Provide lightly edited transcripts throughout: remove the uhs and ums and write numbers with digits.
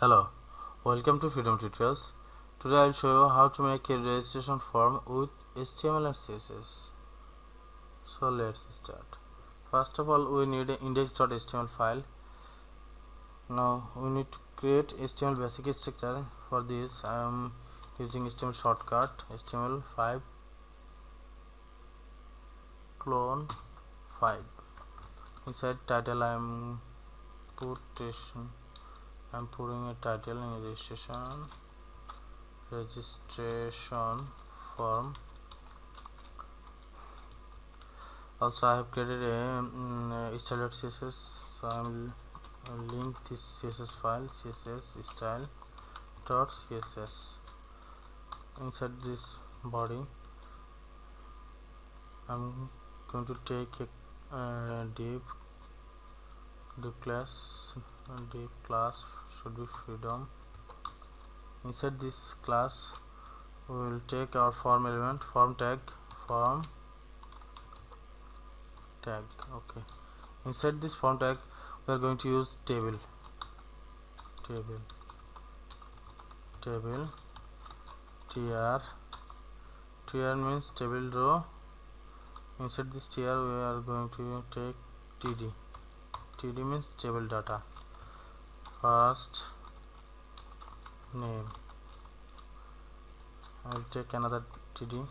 Hello, welcome to Freedom Tutorials. Today I will show you how to make a registration form with HTML and CSS. So let's start. First of all, we need an index.html file. Now we need to create HTML basic structure. For this I am using HTML shortcut HTML5 clone 5. Inside title I am putting a title in registration form. Also I have created a style.css, so I will link this css file css style.css. inside this body I'm going to take a div class should be freedom. Inside this class we will take our form element, form tag. Okay, inside this form tag we are going to use table tr means table row. Inside this tr we are going to take td means table data. First name I will take another td.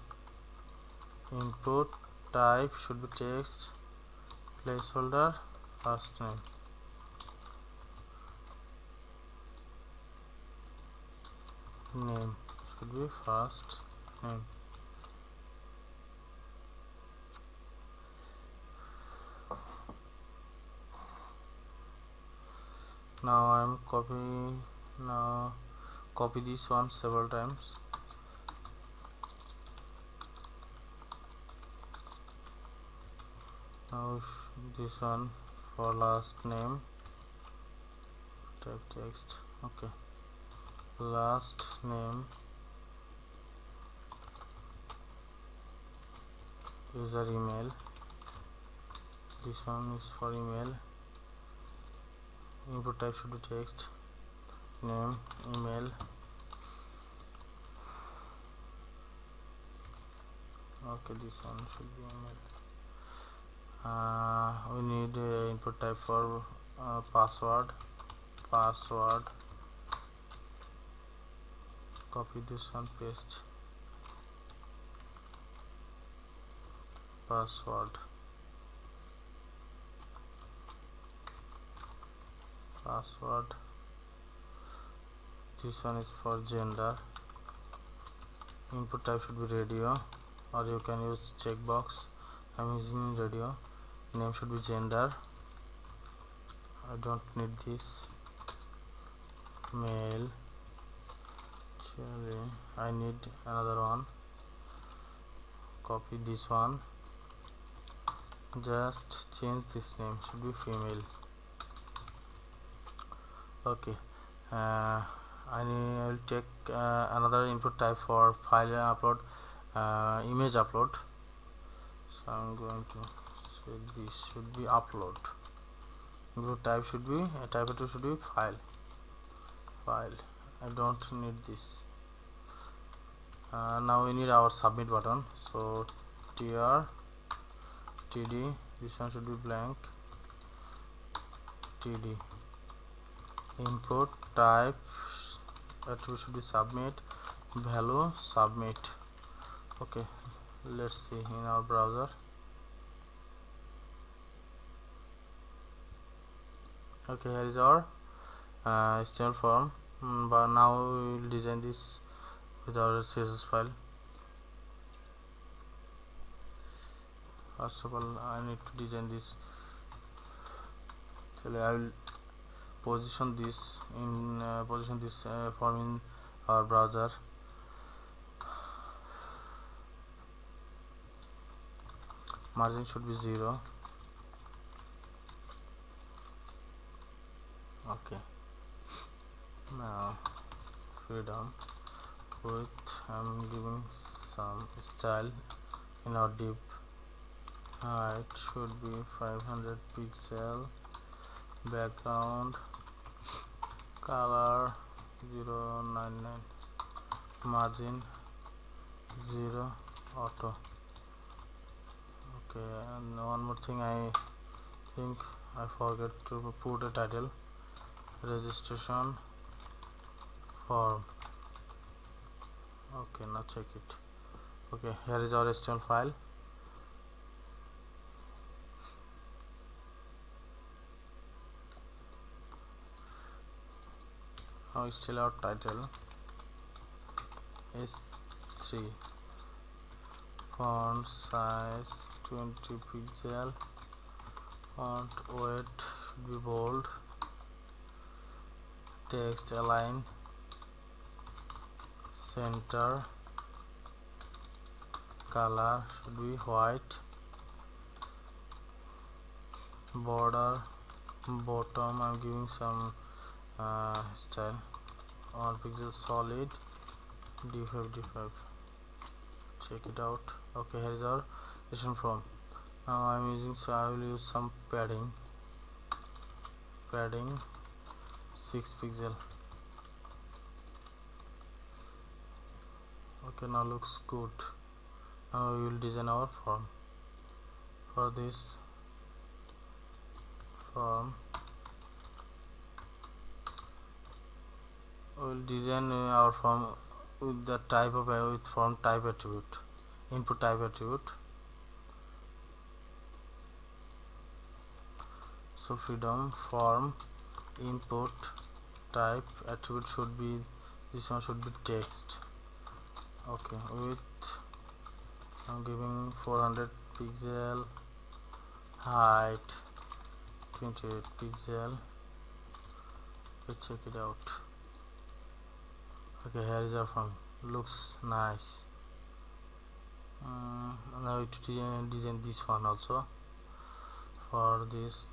Input type should be text, placeholder first name. Name should be first name. Now I am copy this one several times. Now this one for last name, type text. Okay, last name, user email. This one is for email. Input type should be text, name, email. Okay, this one should be email. We need input type for password. Copy this one, paste password. This one is for gender. Input type should be radio, or you can use checkbox. I'm using radio. Name should be gender. I don't need this. Male. Actually I need another one. Copy this one, just change this name, should be female. Okay, I will take another input type for file upload, image upload. So I'm going to say this should be upload. Input type should be type2 should be file. I don't need this. Now we need our submit button. So td, this one should be blank. td input type attribute should be submit, value submit. Okay, let's see in our browser. Okay, here is our HTML form, but now we will design this with our CSS file. First of all I need to design this. So I will position this form in our browser. Margin should be 0. Okay, now freedom with I'm giving some style in our div. Height should be 500 pixel. Background color 099, margin 0, auto. Okay, and one more thing, I think I forget to put a title, registration form. Okay, now check it. Okay, here is our HTML file. Now still our title is 3, font size 20 pixel, font weight should be bold, text align, center, color should be white, border bottom I'm giving some style, 1 pixel solid, d5. Check it out. Okay, here is our registration form. Now I'm using, so I will use some padding 6 pixel. Okay, now looks good. Now we will design our form. For this form we will design our form with the type of with form type attribute, input type attribute. So freedom form input type attribute should be, this one should be text. Okay, with I'm giving 400 pixel, height 28 pixel. Let's check it out. Okay, here is our form, looks nice. Now it design this one also. For this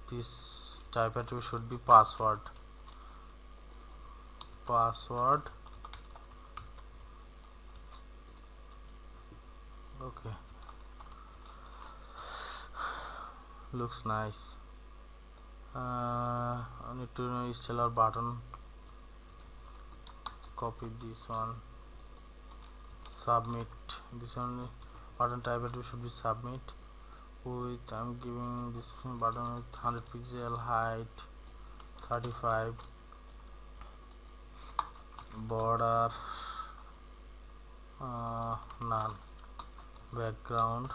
type attribute should be password. Okay, looks nice. I need to install our button, copy this one, submit. This one button type attribute should be submit. With I'm giving this button with 100 pixel, height 35, border none, background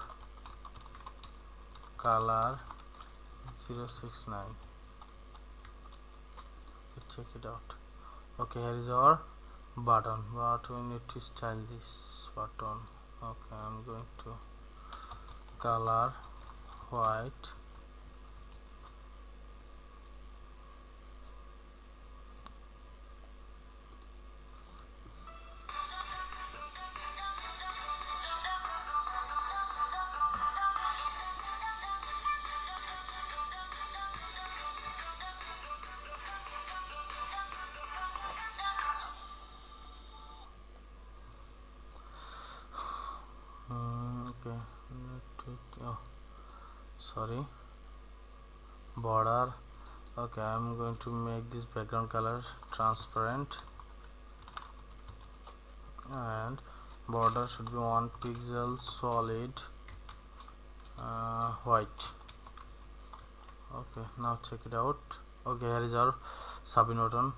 color 069. Check it out. Okay, here is our button, but we need to style this button. Okay, I'm going to color white, okay, oh sorry, border. Okay, I'm going to make this background color transparent, and border should be 1 pixel solid, white. Okay, now check it out. Okay, here is our submit button,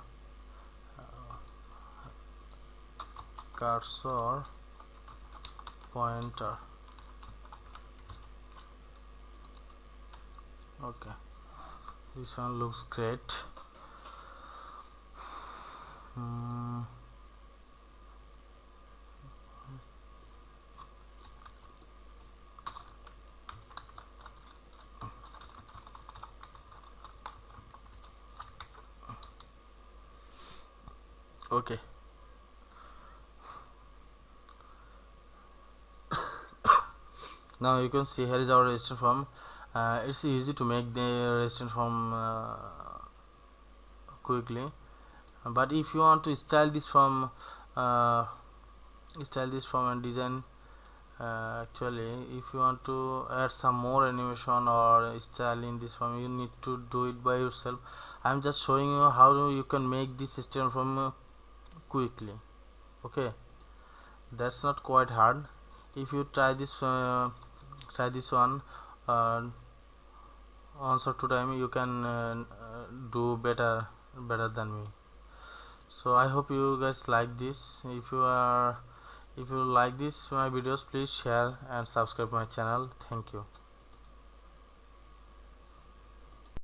cursor pointer. Okay, this one looks great. Okay, now you can see here is our registration form. It's easy to make the registration form quickly, but if you want to style this form and design, actually if you want to add some more animation or style in this form, you need to do it by yourself. I'm just showing you how you can make this HTML form quickly. Okay, that's not quite hard. If you try this one uh, once or two time, you can do better than me. So I hope you guys like this. If you like this my videos, please share and subscribe my channel. Thank you.